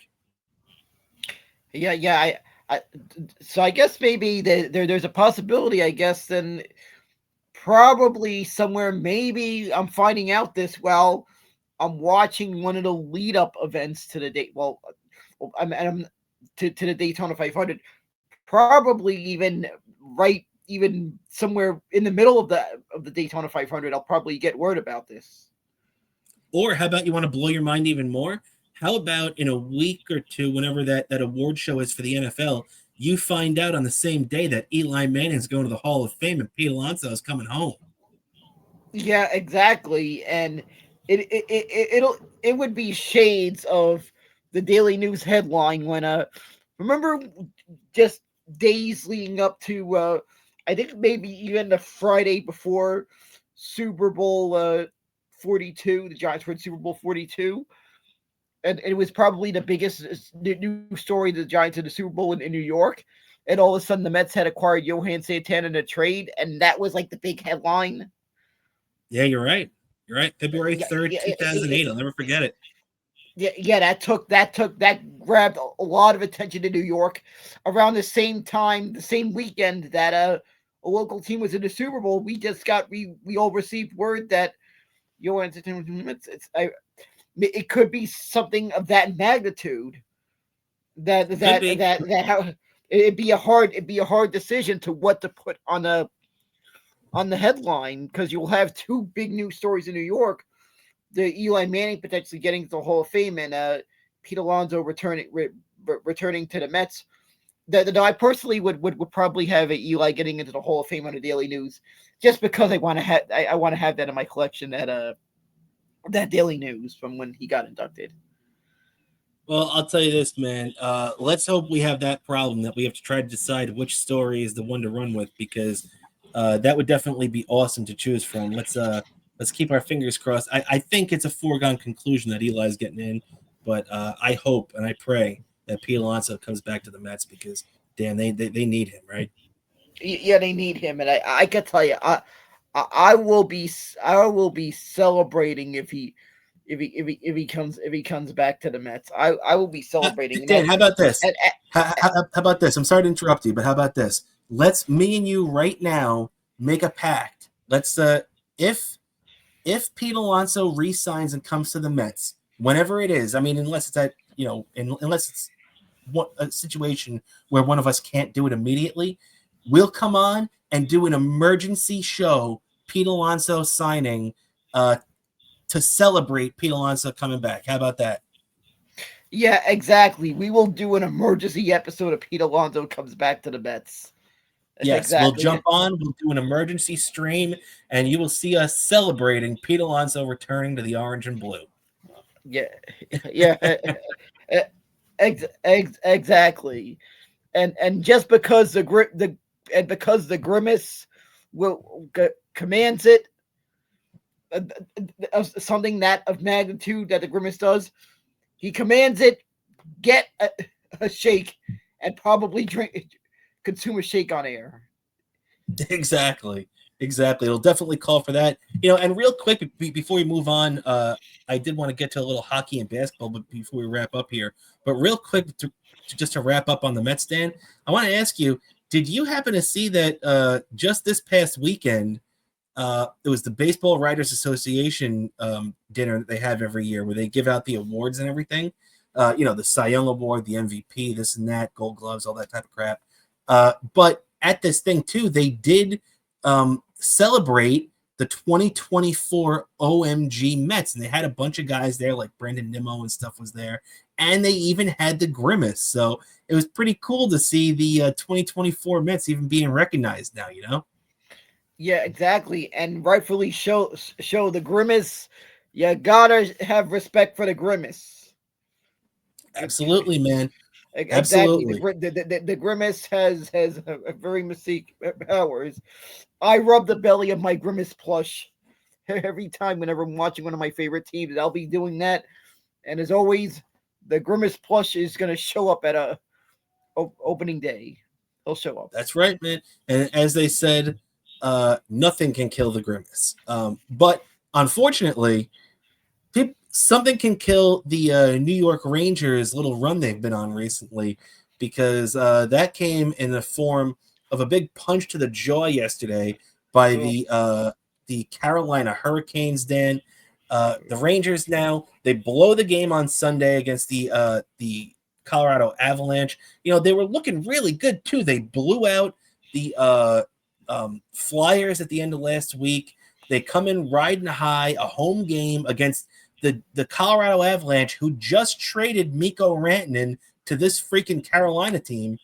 S2: yeah. I so I guess maybe there's a possibility. I guess then probably somewhere. Maybe I'm finding out this while I'm watching one of the lead up events to the date. I'm to the Daytona 500. Probably even right, even somewhere in the middle of the Daytona 500. I'll probably get word about this.
S1: Or how about you want to blow your mind even more? How about in a week or two, whenever that award show is for the NFL, you find out on the same day that Eli Manning's going to the Hall of Fame and Pete Alonso is coming home.
S2: Yeah, exactly. And it would be shades of the Daily News headline when remember just days leading up to I think maybe even the Friday before Super Bowl 42, the Giants were in Super Bowl 42, and it was probably the biggest news story of the Giants in the Super Bowl in New York. And all of a sudden, the Mets had acquired Johan Santana in a trade, and that was like the big headline.
S1: Yeah, you're right. You're right. February
S2: Yeah,
S1: 3rd, 2008. I'll never forget it.
S2: yeah. That grabbed a lot of attention in New York around the same time, the same weekend that a local team was in the Super Bowl. We all received word that Johan Santana. It could be something of that magnitude.
S1: Could be.
S2: That how it'd be a hard decision to what to put on the headline because you'll have two big news stories in New York: the Eli Manning potentially getting to the Hall of Fame and Pete Alonso returning to the Mets. That I personally would probably have Eli getting into the Hall of Fame on the Daily News, just because I want to have that in my collection, that Daily News from when he got inducted.
S1: Well, I'll tell you this, man. Let's hope we have that problem that we have to try to decide which story is the one to run with because that would definitely be awesome to choose from. Let's keep our fingers crossed. I think it's a foregone conclusion that Eli's getting in, but I hope and I pray that Pete Alonso comes back to the Mets because damn, they need him, right?
S2: Yeah, they need him, and I can tell you, I will be celebrating if he comes back to the Mets. I will be celebrating.
S1: Dan, how about this?
S2: And,
S1: How about this? I'm sorry to interrupt you, but how about this? Let's me and you right now make a pact. Let's if Pete Alonso re-signs and comes to the Mets, whenever it is, I mean, unless it's unless it's a situation where one of us can't do it immediately, we'll come on and do an emergency show, Pete Alonso signing, to celebrate Pete Alonso coming back. How about that?
S2: yeah, exactly. We will do an emergency episode of Pete Alonso comes back to the Mets.
S1: Yes, we'll
S2: Exactly.
S1: jump on, we'll do an emergency stream, and you will see us celebrating Pete Alonso returning to the orange and blue.
S2: Yeah, yeah. Exactly. And just because because the grimace commands it, something that of magnitude that the grimace does, he commands it. Get a shake and probably consume a shake on air.
S1: Exactly. It'll definitely call for that. And real quick before we move on, I did want to get to a little hockey and basketball, but before we wrap up here, but real quick just to wrap up on the Mets, Dan, I want to ask you: did you happen to see that just this past weekend? It was the Baseball Writers Association dinner that they have every year, where they give out the awards and everything. The Cy Young Award, the MVP, this and that, Gold Gloves, all that type of crap. But at this thing too, they did celebrate the 2024 OMG Mets, and they had a bunch of guys there, like Brandon Nimmo and stuff was there, and they even had the Grimace. So it was pretty cool to see the 2024 Mets even being recognized now.
S2: Yeah, exactly, and rightfully show the grimace. You gotta have respect for the grimace.
S1: Absolutely, man.
S2: Exactly.
S1: Absolutely.
S2: The grimace has a very mystique powers. I rub the belly of my grimace plush every time whenever I'm watching one of my favorite teams. I'll be doing that, and as always, the grimace plush is gonna show up at a opening day. He'll show up.
S1: That's right, man. And as they said, nothing can kill the grimace. But unfortunately, something can kill the New York Rangers little run they've been on recently, because that came in the form of a big punch to the jaw yesterday by the Carolina Hurricanes. Dan, the Rangers now they blow the game on Sunday against the Colorado Avalanche. You know, they were looking really good too. They blew out the Flyers at the end of last week. They come in riding high, a home game against the Colorado Avalanche, who just traded Mikko Rantanen to this freaking Carolina team,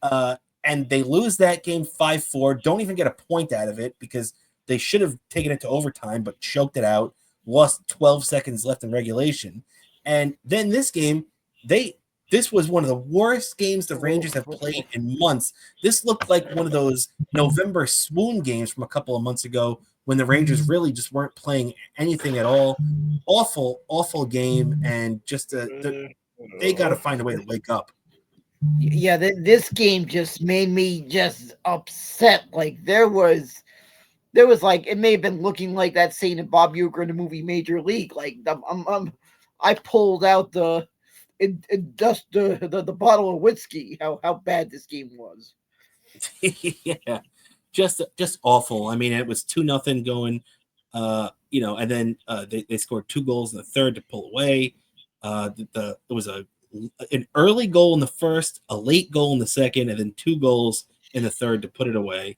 S1: and they lose that game 5-4. Don't even get a point out of it because they should have taken it to overtime, but choked it out. Lost 12 seconds left in regulation, and then this game, this was one of the worst games the Rangers have played in months. This looked like one of those November swoon games from a couple of months ago when the Rangers really just weren't playing anything at all. Awful game, and just they got to find a way to wake up.
S2: Yeah, this game just made me just upset. Like there was like it may have been looking like that scene in Bob Uecker in the movie Major League. Like I pulled out just the bottle of whiskey. How bad this game was.
S1: Yeah, just awful. I mean, it was 2-0 going, and then they scored 2 goals in the third to pull away. It was an early goal in the first, a late goal in the second, and then 2 goals in the third to put it away.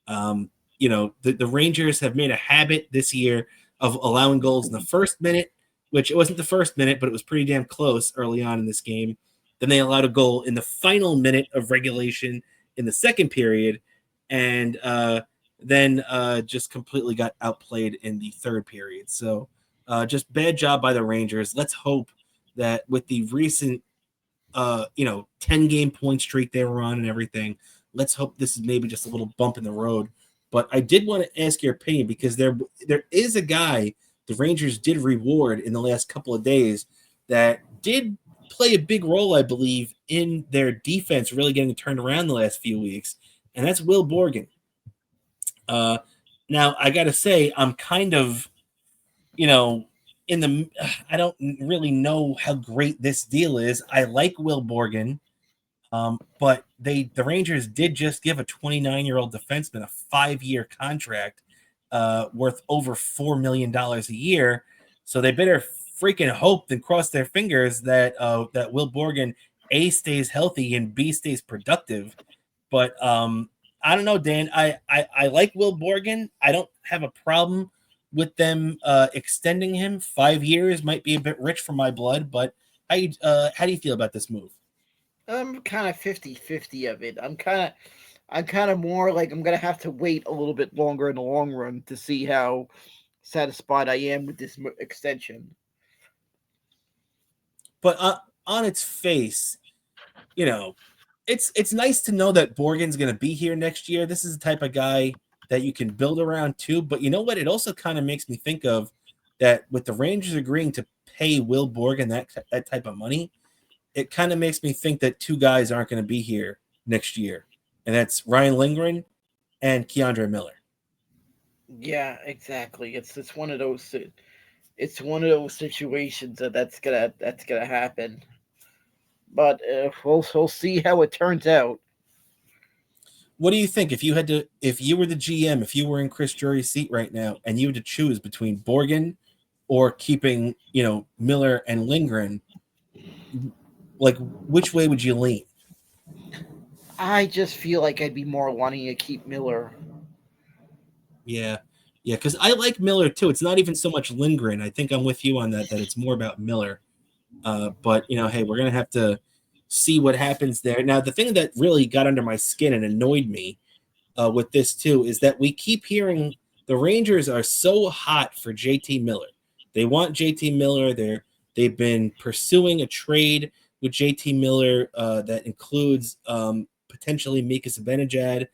S1: The Rangers have made a habit this year of allowing goals in the first minute, which it wasn't the first minute, but it was pretty damn close early on in this game. Then they allowed a goal in the final minute of regulation in the second period, and then just completely got outplayed in the third period. So just bad job by the Rangers. Let's hope that with the recent 10-game point streak they were on and everything, let's hope this is maybe just a little bump in the road. But I did want to ask your opinion, because there is a guy the Rangers did reward in the last couple of days that did play a big role, I believe, in their defense really getting turned around the last few weeks, and that's Will Borgen. Now, I got to say, I'm kind of, I don't really know how great this deal is. I like Will Borgen, but the Rangers did just give a 29-year-old defenseman a 5-year contract worth over $4 million a year. So they better freaking hope and cross their fingers that that Will Borgen A, stays healthy, and B, stays productive. But I don't know, Dan. I like Will Borgen. I don't have a problem with them extending him. 5 years might be a bit rich for my blood, but how do you feel about this move?
S2: I'm kind of 50-50 of it. I'm kind of more like I'm gonna have to wait a little bit longer in the long run to see how satisfied I am with this extension.
S1: But on its face, it's nice to know that Borgen's going to be here next year. This is the type of guy that you can build around too. But you know what? It also kind of makes me think of that with the Rangers agreeing to pay Will Borgen that type of money, it kind of makes me think that 2 guys aren't going to be here next year, and that's Ryan Lindgren and Keandre Miller.
S2: Yeah, exactly. It's one of those. It's one of those situations that's gonna happen. But we'll see how it turns out.
S1: What do you think if you were the GM, if you were in Chris Drury's seat right now, and you had to choose between Borgen or keeping, Miller and Lindgren, like which way would you lean?
S2: I just feel like I'd be more wanting to keep Miller.
S1: Yeah. Yeah, because I like Miller too. It's not even so much Lindgren. I think I'm with you on that it's more about Miller. But hey, we're gonna have to see what happens there. Now, the thing that really got under my skin and annoyed me with this too is that we keep hearing the Rangers are so hot for JT Miller. They want JT Miller. They've been pursuing a trade with JT Miller that includes potentially Mika Zibanejad.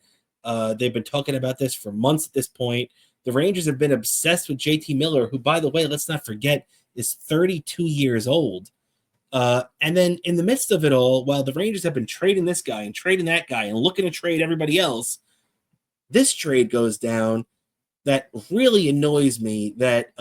S1: They've been talking about this for months at this point. The Rangers have been obsessed with JT Miller, who, by the way, let's not forget, is 32 years old. And then in the midst of it all, while the Rangers have been trading this guy and trading that guy and looking to trade everybody else, this trade goes down that really annoys me that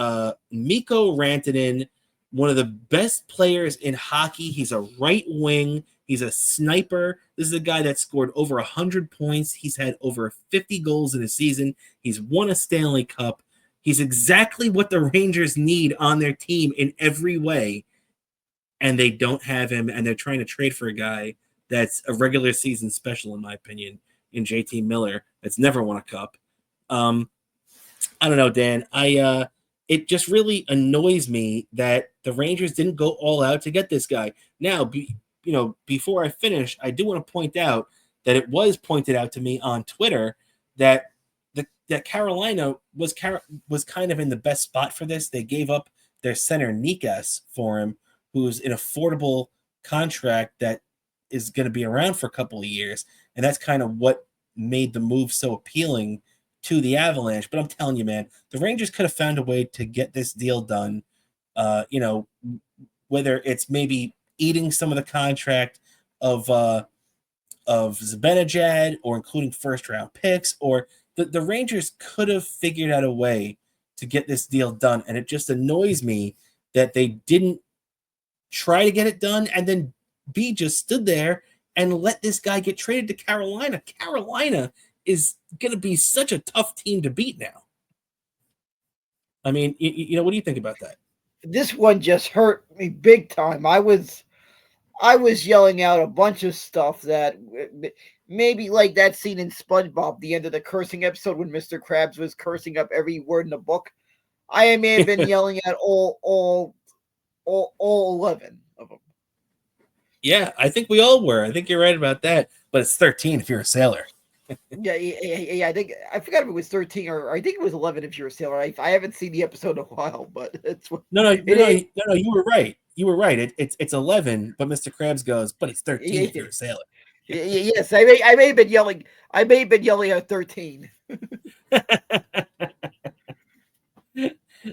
S1: Mikko Rantanen, one of the best players in hockey, he's a right wing, he's a sniper. This is a guy that scored over 100 points. He's had over 50 goals in a season. He's won a Stanley Cup. He's exactly what the Rangers need on their team in every way. And they don't have him, and they're trying to trade for a guy that's a regular season special, in my opinion, in JT Miller, that's never won a cup. I don't know, Dan. It just really annoys me that the Rangers didn't go all out to get this guy. Now, before I finish, I do want to point out that it was pointed out to me on Twitter that that Carolina was kind of in the best spot for this. They gave up their center Nikas for him, who's an affordable contract that is going to be around for a couple of years. And that's kind of what made the move so appealing to the Avalanche. But I'm telling you, man, the Rangers could have found a way to get this deal done. Whether it's maybe eating some of the contract of Zibanejad or including first round picks, or the Rangers could have figured out a way to get this deal done. And it just annoys me that they didn't try to get it done, and then B just stood there and let this guy get traded to Carolina. Carolina is going to be such a tough team to beat now. I mean, what do you think about that?
S2: This one just hurt me big time. I was yelling out a bunch of stuff that maybe like that scene in SpongeBob, the end of the cursing episode when Mr. Krabs was cursing up every word in the book. I may have been yelling at all 11 of them.
S1: Yeah, I think we all were. I think you're right about that. But it's 13 if you're a sailor.
S2: Yeah. I forgot if it was 13 or I think it was 11 if you're a sailor. I haven't seen the episode in a while, but it's
S1: no. You were right. You were right. It's 11, but Mr. Krabs goes, but it's 13 if you're a sailor.
S2: Yes, I may have been yelling. I may have been yelling at 13.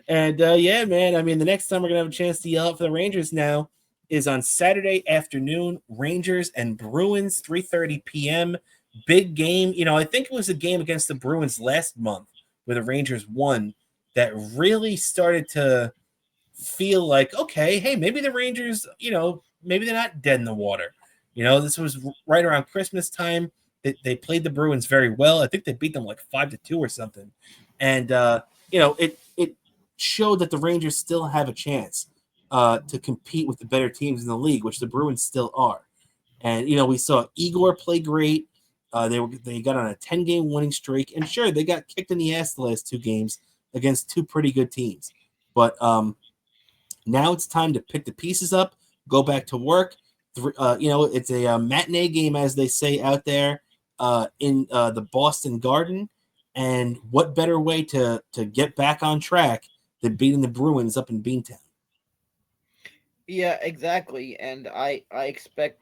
S1: And yeah, man. I mean, the next time we're gonna have a chance to yell out for the Rangers now is on Saturday afternoon. Rangers and Bruins, 3:30 p.m. Big game. I think it was a game against the Bruins last month where the Rangers won that really started to feel like, okay, hey, maybe the Rangers, maybe they're not dead in the water. This was right around Christmas time. They played the Bruins very well. I think they beat them like 5-2 or something. And, it showed that the Rangers still have a chance to compete with the better teams in the league, which the Bruins still are. And, we saw Igor play great. They got on a 10-game winning streak. And sure, they got kicked in the ass the last 2 games against 2 pretty good teams. But now it's time to pick the pieces up, go back to work. It's a matinee game, as they say out there in the Boston Garden. And what better way to get back on track than beating the Bruins up in Beantown?
S2: Yeah, exactly. And I expect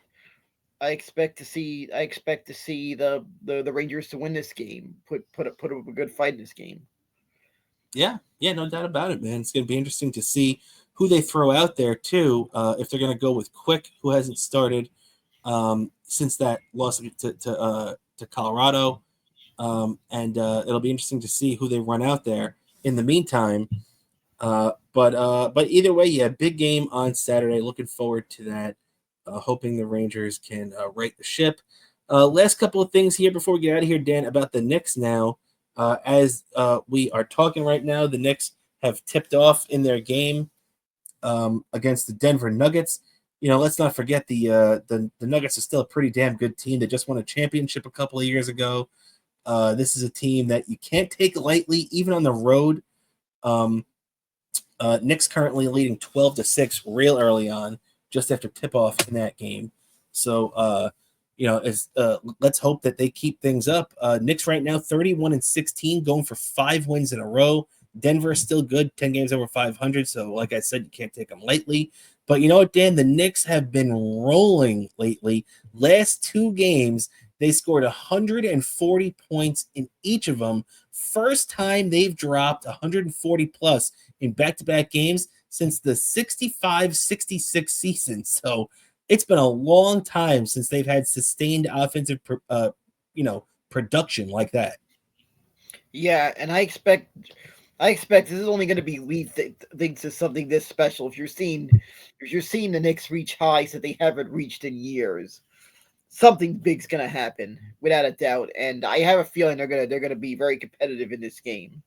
S2: to see the Rangers to win this game. Put up a good fight in this game.
S1: Yeah, no doubt about it, man. It's going to be interesting to see who they throw out there too. If they're going to go with Quick, who hasn't started since that loss to Colorado, and it'll be interesting to see who they run out there in the meantime. But either way, yeah, big game on Saturday. Looking forward to that. Hoping the Rangers can right the ship. Last couple of things here before we get out of here, Dan, about the Knicks now. As we are talking right now, the Knicks have tipped off in their game against the Denver Nuggets. Let's not forget the Nuggets are still a pretty damn good team. They just won a championship a couple of years ago. This is a team that you can't take lightly, even on the road. Knicks currently leading 12-6 real early on, just after tip-off in that game. So, let's hope that they keep things up. Knicks right now 31-16, going for 5 wins in a row. Denver is still good, 10 games over 500. So, like I said, you can't take them lightly. But you know what, Dan? The Knicks have been rolling lately. Last 2 games, they scored 140 points in each of them. First time they've dropped 140 plus in back-to-back games since the 65-66 season. So it's been a long time since they've had sustained offensive, production like that.
S2: Yeah, and I expect this is only going to be lead things to something this special. If you're seeing the Knicks reach highs that they haven't reached in years, something big's going to happen without a doubt. And I have a feeling they're gonna be very competitive in this game.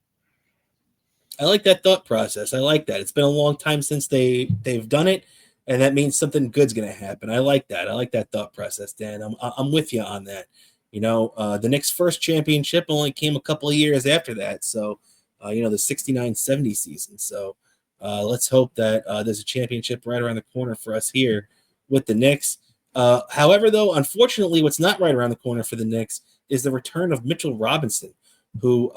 S1: I like that thought process. I like that. It's been a long time since they've done it, and that means something good's going to happen. I like that. I like that thought process, Dan. I'm with you on that. The Knicks' first championship only came a couple of years after that. So, the 69-70 season. So, let's hope that there's a championship right around the corner for us here with the Knicks. However, though, unfortunately, what's not right around the corner for the Knicks is the return of Mitchell Robinson, who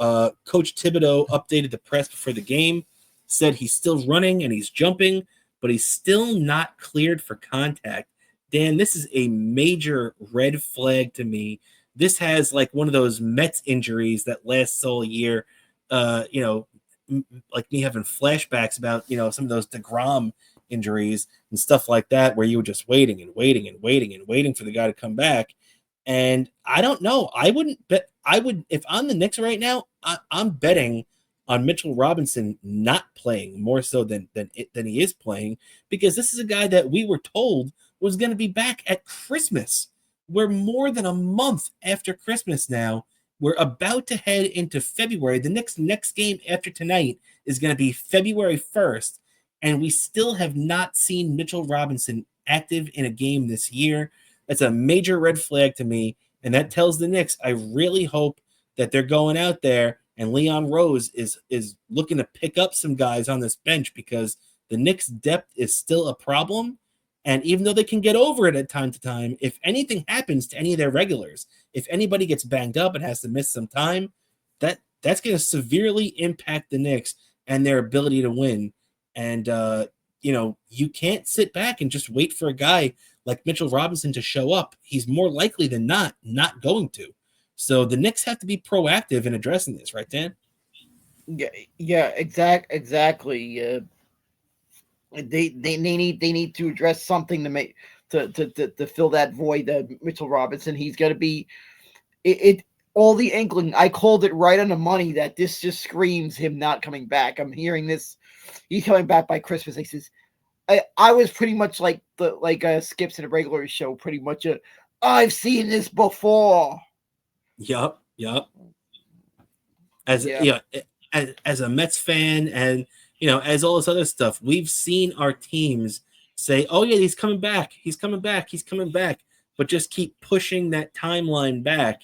S1: Coach Thibodeau updated the press before the game, said he's still running and he's jumping, but he's still not cleared for contact. Dan, this is a major red flag to me. This has like one of those Mets injuries that lasts all year. Like me having flashbacks about, some of those DeGrom injuries and stuff like that, where you were just waiting and waiting and waiting and waiting for the guy to come back. And I don't know. I wouldn't bet. I would, if I'm the Knicks right now, I'm betting on Mitchell Robinson not playing more so than he is playing, because this is a guy that we were told was going to be back at Christmas. We're more than a month after Christmas now. We're about to head into February. The Knicks' next game after tonight is going to be February 1st, and we still have not seen Mitchell Robinson active in a game this year. That's a major red flag to me, and that tells the Knicks I really hope that they're going out there and Leon Rose is looking to pick up some guys on this bench, because the Knicks' depth is still a problem. And even though they can get over it at time to time, if anything happens to any of their regulars, if anybody gets banged up and has to miss some time, that's going to severely impact the Knicks and their ability to win. And you can't sit back and just wait for a guy like Mitchell Robinson to show up. He's more likely than not going to. So the Knicks have to be proactive in addressing this, right, Dan?
S2: Yeah, exactly. They need to address something to make to fill that void that Mitchell Robinson. He's going to be it. All the inkling. I called it right on the money that this just screams him not coming back. I'm hearing this. He's coming back by Christmas. He says, I was pretty much like Skips in a regular show. Pretty much I've seen this before.
S1: Yup. As
S2: Yeah.
S1: as a Mets fan, and as all this other stuff, we've seen our teams say, "Oh yeah, he's coming back. He's coming back. He's coming back," but just keep pushing that timeline back.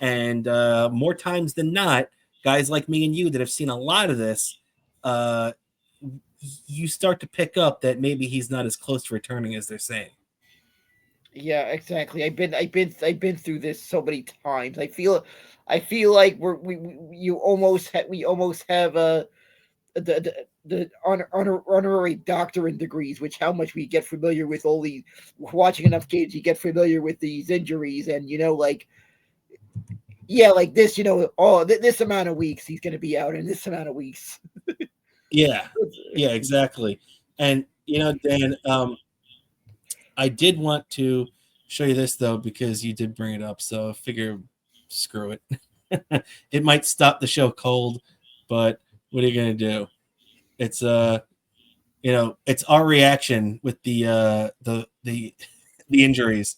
S1: And more times than not, guys like me and you that have seen a lot of this, uh, you start to pick up that maybe he's not as close to returning as they're saying.
S2: Yeah, exactly. I've been through this so many times. I feel like we almost have the honorary doctorate degrees, which how much we get familiar with all these watching enough games, you get familiar with these injuries, and like yeah, like this, this amount of weeks he's going to be out, in this amount of weeks.
S1: Yeah, exactly. And Dan, I did want to show you this though, because you did bring it up. So I figure, screw it. It might stop the show cold, but what are you gonna do? It's it's our reaction with the the injuries.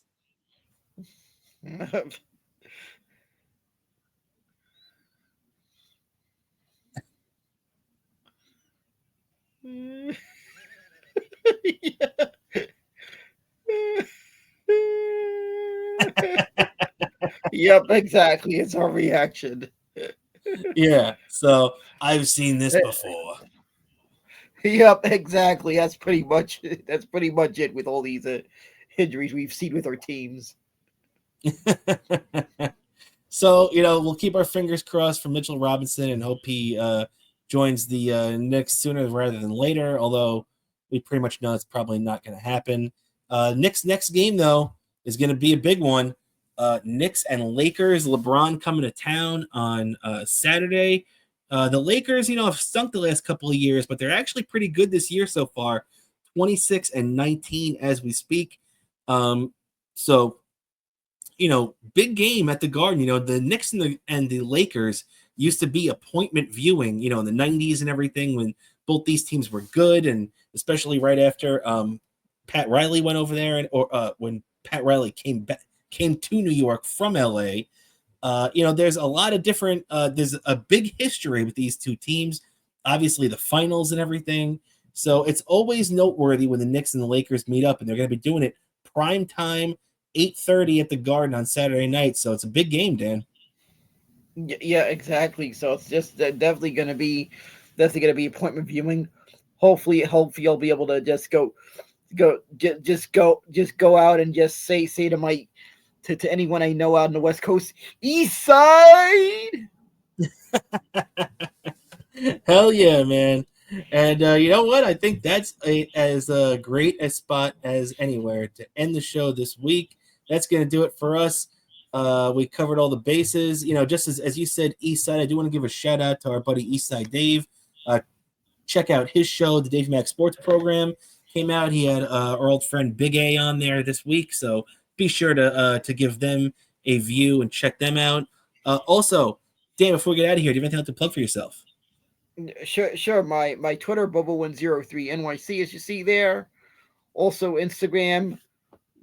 S2: Yep, exactly. It's our reaction.
S1: Yeah. So I've seen this before.
S2: Yep, exactly. That's pretty much it with all these injuries we've seen with our teams.
S1: So we'll keep our fingers crossed for Mitchell Robinson and hope he joins the Knicks sooner rather than later, although we pretty much know it's probably not going to happen. Knicks next game, though, is going to be a big one. Knicks and Lakers, LeBron coming to town on Saturday. The Lakers, have stunk the last couple of years, but they're actually pretty good this year so far, 26-19 as we speak. So, big game at the Garden. The Knicks and the Lakers used to be appointment viewing, in the 90s and everything when both these teams were good, and especially right after Pat Riley went over there, or when Pat Riley came to New York from LA. There's a lot of different, there's a big history with these two teams, obviously the finals and everything. So it's always noteworthy when the Knicks and the Lakers meet up, and they're going to be doing it prime time, 8:30 at the Garden on Saturday night. So it's a big game, Dan.
S2: Yeah, exactly. So it's just definitely going to be appointment viewing. Hopefully you'll be able to just go out and just say to my to anyone I know out in the West Coast, East Side.
S1: Hell yeah, man. And you know what? I think that's as great a spot as anywhere to end the show this week. That's going to do it for us. We covered all the bases. Just as you said, Eastside, I do want to give a shout out to our buddy Eastside Dave. Check out his show, the Dave Mack Sports Program. Came out. He had our old friend Big A on there this week. So be sure to give them a view and check them out. Also, Dan, before we get out of here, do you have anything to plug for yourself?
S2: Sure. My Twitter, Bobo103NYC, as you see there. Also Instagram,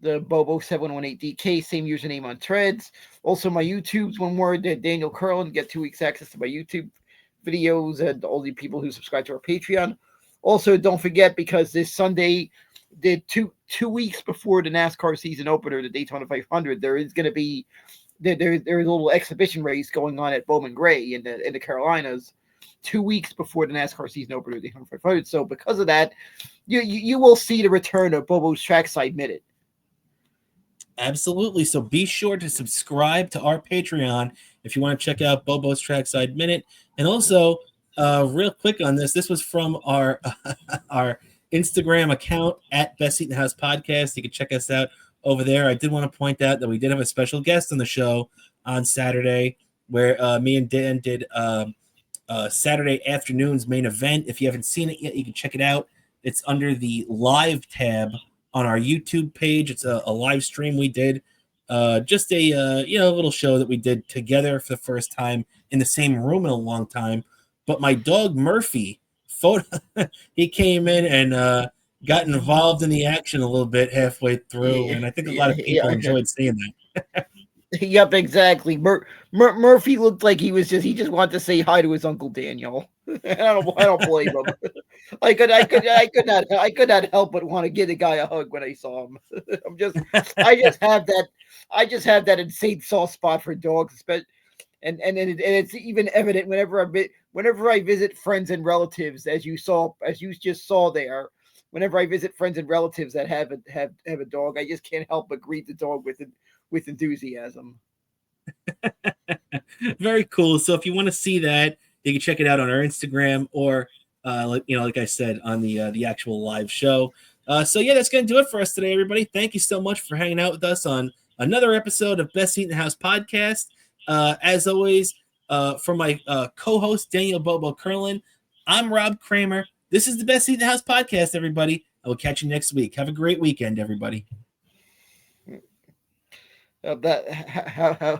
S2: the Bobo718DK, same username on Threads. Also my YouTube's one word, Daniel Curlin. Get 2 weeks access to my YouTube videos and all the people who subscribe to our Patreon. Also, don't forget, because this Sunday, the two weeks before the NASCAR season opener, the Daytona 500, there is going to be there's a little exhibition race going on at Bowman Gray in the Carolinas. 2 weeks before the NASCAR season opener, the 500. So because of that, you will see the return of Bobo's Trackside Minute.
S1: Absolutely. So be sure to subscribe to our Patreon if you want to check out Bobo's Trackside Minute. And also, real quick on this was from our our Instagram account at Best Seat in the House Podcast. You can check us out over there. I did want to point out that we did have a special guest on the show on Saturday, where me and Dan did Saturday afternoon's main event. If you haven't seen it yet, you can check it out. It's under the live tab on our YouTube page. It's a live stream we did. Just a little show that we did together for the first time in the same room in a long time. But my dog Murphy, he came in and got involved in the action a little bit halfway through, and I think a lot of people enjoyed seeing that.
S2: Yep, exactly. Murphy looked like he just wanted to say hi to his Uncle Daniel. I don't blame him. I could not help but want to give the guy a hug when I saw him. I just have that insane soft spot for dogs, and it's even evident whenever I visit friends and relatives, as you just saw there. Whenever I visit friends and relatives that have a dog, I just can't help but greet the dog with enthusiasm.
S1: Very cool. So if you want to see that, you can check it out on our Instagram or, like I said, on the actual live show. So yeah, that's going to do it for us today, everybody. Thank you so much for hanging out with us on another episode of Best Seat in the House podcast. As always, for my co-host Daniel Bobo Curlin, I'm Rob Kramer. This is the Best Seat in the House podcast, everybody. I will catch you next week. Have a great weekend, everybody.
S2: How